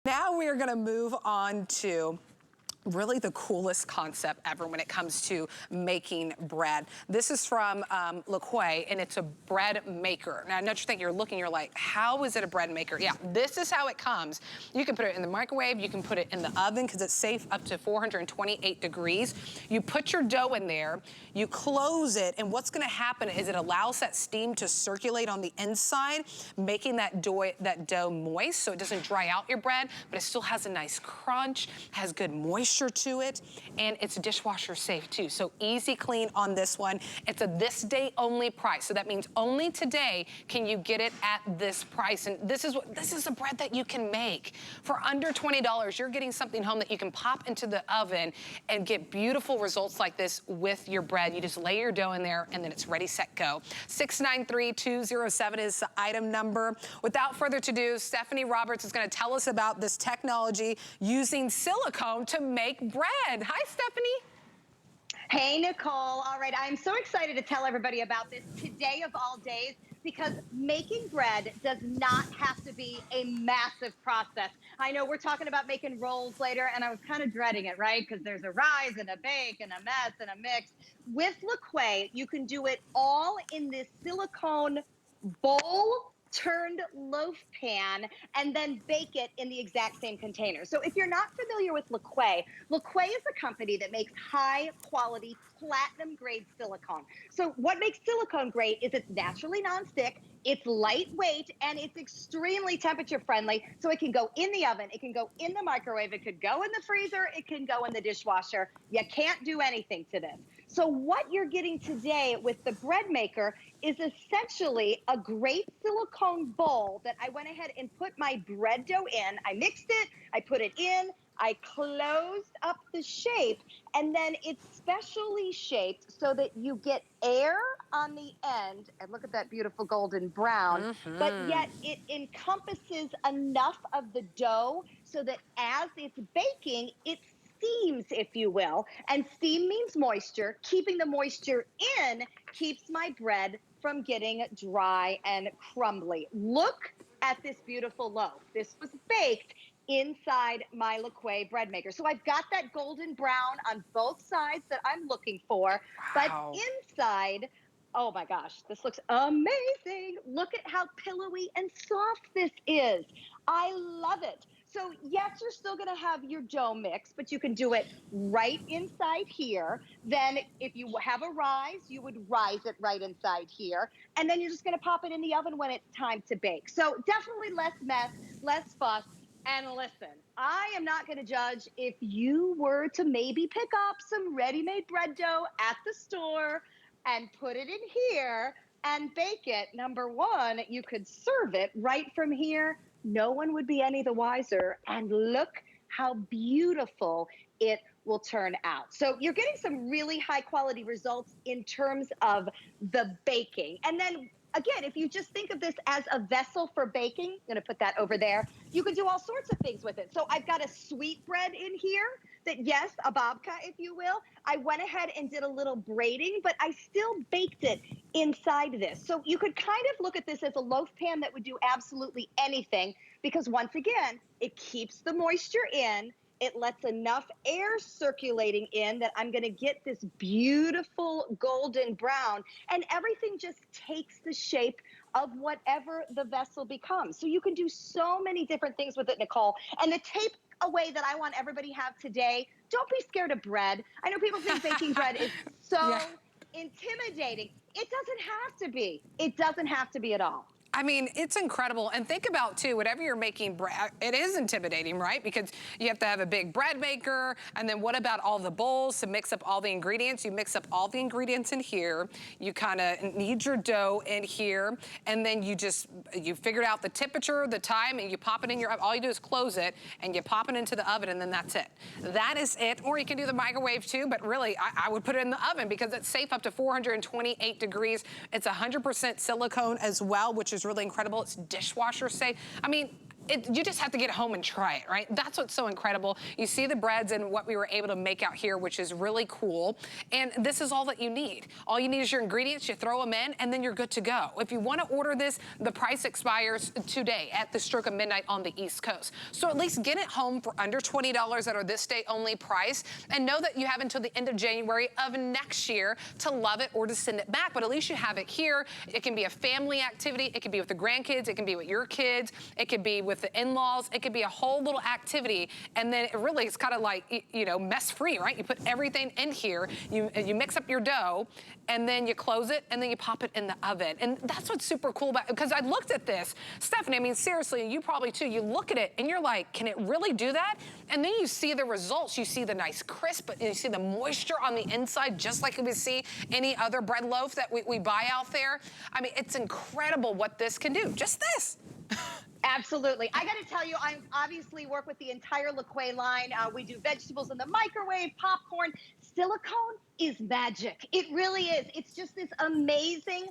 Now we are gonna move on to really the coolest concept ever when it comes to making bread. This is from Lekue, and it's a bread maker. Now I know what you're thinking, you're like, how is it a bread maker? Yeah, this is how it comes. You can put it in the microwave, you can put it in the oven because it's safe up to 428 degrees. You put your dough in there, you close it, and what's gonna happen is it allows that steam to circulate on the inside, making that dough moist so it doesn't dry out your bread, but it still has a nice crunch, has good moisture to it, and it's dishwasher safe too. So easy clean on this one. It's a this day only price. So that means only today can you get it at this price. And this is a bread that you can make. For under $20, you're getting something home that you can pop into the oven and get beautiful results like this with your bread. You just lay your dough in there and then it's ready, set, go. 693207 is the item number. Without further ado, Stephanie Roberts is gonna tell us about this technology using silicone to make bread. Hi, Stephanie. Hey, Nicole. All right, I'm so excited to tell everybody about this today of all days because making bread does not have to be a massive process. I know we're talking about making rolls later, and I was kind of dreading it, right? Because there's a rise and a bake and a mess and a mix. With Lekue, you can do it all in this silicone bowl turned loaf pan and then bake it in the exact same container. So if you're not familiar with Lekue, Lekue is a company that makes high quality platinum grade silicone. So what makes silicone great is it's naturally nonstick, it's lightweight, and it's extremely temperature friendly. So it can go in the oven, it can go in the microwave, it could go in the freezer, it can go in the dishwasher. You can't do anything to this. So what you're getting today with the bread maker is essentially a great silicone bowl that I went ahead and put my bread dough in. I mixed it, I put it in, I closed up the shape, and then it's specially shaped so that you get air on the end, and look at that beautiful golden brown, but yet it encompasses enough of the dough so that as it's baking, it's steams, if you will, and steam means moisture. Keeping the moisture in keeps my bread from getting dry and crumbly. Look at this beautiful loaf. This was baked inside my Lekue bread maker. So I've got that golden brown on both sides that I'm looking for, but inside, oh my gosh, this looks amazing. Look at how pillowy and soft this is. I love it. So yes, you're still gonna have your dough mix, but you can do it right inside here. Then if you have a rise, you would rise it right inside here. And then you're just gonna pop it in the oven when it's time to bake. So definitely less mess, less fuss. And listen, I am not gonna judge if you were to maybe pick up some ready-made bread dough at the store and put it in here and bake it. Number one, you could serve it right from here. No one would be any the wiser. And look how beautiful it will turn out. So you're getting some really high quality results in terms of the baking. And then again, if you just think of this as a vessel for baking, I'm gonna put that over there, you can do all sorts of things with it. So I've got a sweet bread in here that, yes, a babka, if you will. I went ahead and did a little braiding, but I still baked it inside this. So you could kind of look at this as a loaf pan that would do absolutely anything, because once again, it keeps the moisture in, it lets enough air circulating in that I'm gonna get this beautiful golden brown, and everything just takes the shape of whatever the vessel becomes. So you can do so many different things with it, Nicole. And the takeaway that I want everybody to have today, don't be scared of bread. I know people think baking bread is so intimidating. It doesn't have to be. It doesn't have to be at all. I mean, it's incredible. And think about, too, whatever you're making bread, it is intimidating, right? Because you have to have a big bread maker, and then what about all the bowls to mix up all the ingredients? You mix up all the ingredients in here. You kind of knead your dough in here, and then you figured out the temperature, the time, and you pop it in your oven. All you do is close it, and you pop it into the oven, and then that's it. That is it. Or you can do the microwave, too, but really, I would put it in the oven because it's safe up to 428 degrees. It's 100% silicone as well, which is really incredible. It's dishwasher safe. I mean, you just have to get home and try it, right? That's what's so incredible. You see the breads and what we were able to make out here, which is really cool. And this is all that you need. All you need is your ingredients, you throw them in, and then you're good to go. If you want to order this, the price expires today at the stroke of midnight on the East Coast. So at least get it home for under $20 at our this day only price, and know that you have until the end of January of next year to love it or to send it back. But at least you have it here. It can be a family activity. It can be with the grandkids. It can be with your kids. It could be with the in-laws. It could be a whole little activity. And then it really is kind of like, you know, mess-free, right? You put everything in here. You mix up your dough, and then you close it, and then you pop it in the oven. And that's what's super cool about it, because I looked at this. Stephanie, I mean, seriously, you probably too, you look at it, and you're like, can it really do that? And then you see the results. You see the nice crisp, you see the moisture on the inside, just like we see any other bread loaf that we buy out there. I mean, it's incredible what this can do. Just this. Absolutely. I got to tell you, I obviously work with the entire Lekue line. We do vegetables in the microwave, popcorn. Silicone is magic. It really is. It's just this amazing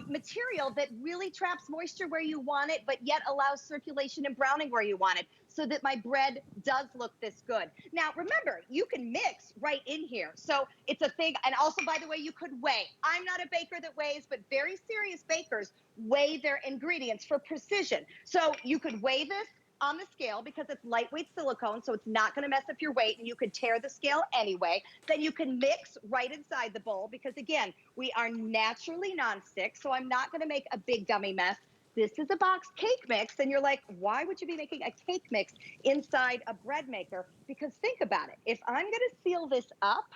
material that really traps moisture where you want it, but yet allows circulation and browning where you want it, so that my bread does look this good. Now, remember, you can mix right in here. So it's a thing. And also, by the way, you could weigh. I'm not a baker that weighs, but very serious bakers weigh their ingredients for precision. So you could weigh this on the scale because it's lightweight silicone, so it's not going to mess up your weight, and you could tear the scale anyway. Then you can mix right inside the bowl because, again, we are naturally nonstick, so I'm not going to make a big dummy mess. This is a box cake mix, and you're like, why would you be making a cake mix inside a bread maker? Because think about it. If I'm going to seal this up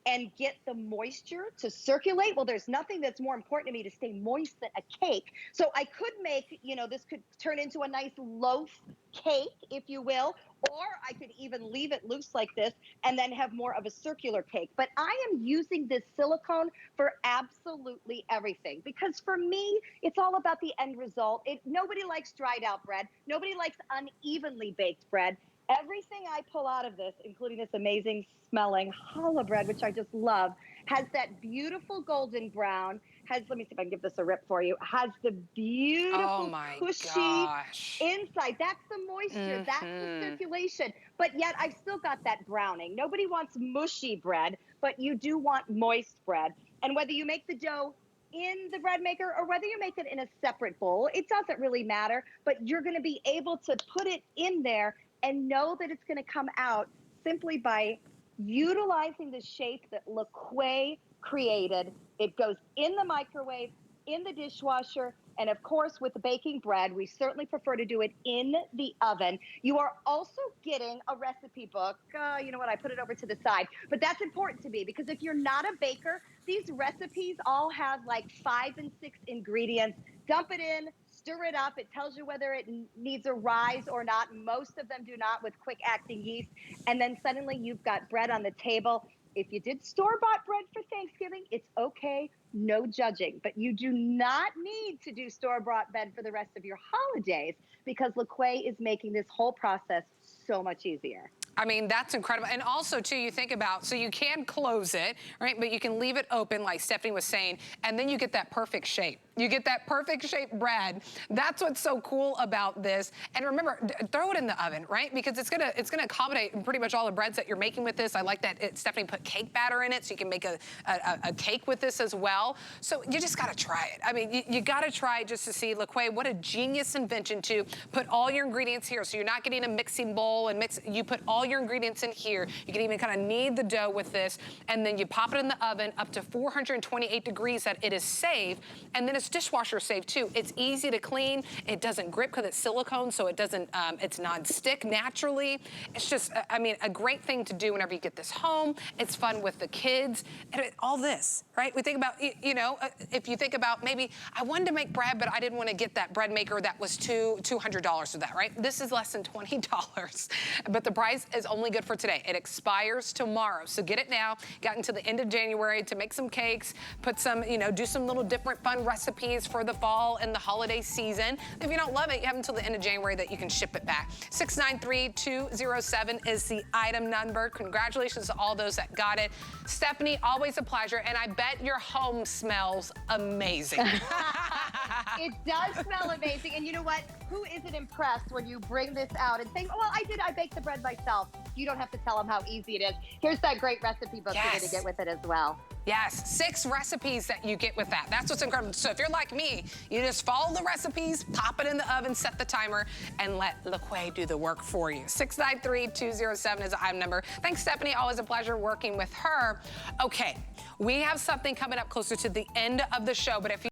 and get the moisture to circulate, well, there's nothing that's more important to me to stay moist than a cake. So I could make, you know, this could turn into a nice loaf cake, if you will, or I could even leave it loose like this and then have more of a circular cake. But I am using this silicone for absolutely everything, because for me, it's all about the end result. Nobody likes dried out bread. Nobody likes unevenly baked bread. Everything I pull out of this, including this amazing smelling challah bread, which I just love, has that beautiful golden brown, let me see if I can give this a rip for you, has the beautiful cushy inside. That's the moisture, that's the circulation. But yet I've still got that browning. Nobody wants mushy bread, but you do want moist bread. And whether you make the dough in the bread maker or whether you make it in a separate bowl, it doesn't really matter, but you're gonna be able to put it in there and know that it's going to come out simply by utilizing the shape that Lekue created. It goes in the microwave, in the dishwasher, and of course, with the baking bread, we certainly prefer to do it in the oven. You are also getting a recipe book. You know what? I put it over to the side. But that's important to me, because if you're not a baker, these recipes all have like 5 and 6 ingredients. Dump it in, stir it up. It tells you whether it needs a rise or not. Most of them do not, with quick-acting yeast. And then suddenly you've got bread on the table. If you did store-bought bread for Thanksgiving, it's okay, no judging. But you do not need to do store-bought bread for the rest of your holidays, because Lekue is making this whole process so much easier. I mean, that's incredible. And also, too, you think about, so you can close it, right? But you can leave it open, like Stephanie was saying, and then you get that perfect shape. You get that perfect shaped bread. That's what's so cool about this. And remember, throw it in the oven, right? Because it's gonna accommodate pretty much all the breads that you're making with this. I like that Stephanie put cake batter in it, so you can make a cake with this as well. So you just gotta try it. I mean, you gotta try it just to see, Lekue, what a genius invention to put all your ingredients here. So you're not getting a mixing bowl and you put all your ingredients in here. You can even kind of knead the dough with this, and then you pop it in the oven up to 428 degrees that it is safe, and then it's dishwasher safe too. It's easy to clean. It doesn't grip because it's silicone, so it doesn't, it's non-stick naturally. It's just, I mean, a great thing to do whenever you get this home. It's fun with the kids. And all this, right? We think about, you know, if you think about maybe I wanted to make bread, but I didn't want to get that bread maker that was $200 for that, right? This is less than $20, but the price is only good for today. It expires tomorrow, so get it now. Got until the end of January to make some cakes, put some, you know, do some little different fun recipes for the fall and the holiday season. If you don't love it, you have until the end of January that you can ship it back. 693207 is the item number. Congratulations to all those that got it. Stephanie, always a pleasure, and I bet your home smells amazing. It does smell amazing. And you know what? Who isn't impressed when you bring this out and say, well, I baked the bread myself. You don't have to tell them how easy it is. Here's that great recipe book you're going to get with it as well. Yes, 6 recipes that you get with that. That's what's incredible. So if you're like me, you just follow the recipes, pop it in the oven, set the timer, and let Lekue do the work for you. 693-207 is the item number. Thanks, Stephanie. Always a pleasure working with her. Okay, we have something coming up closer to the end of the show, but if you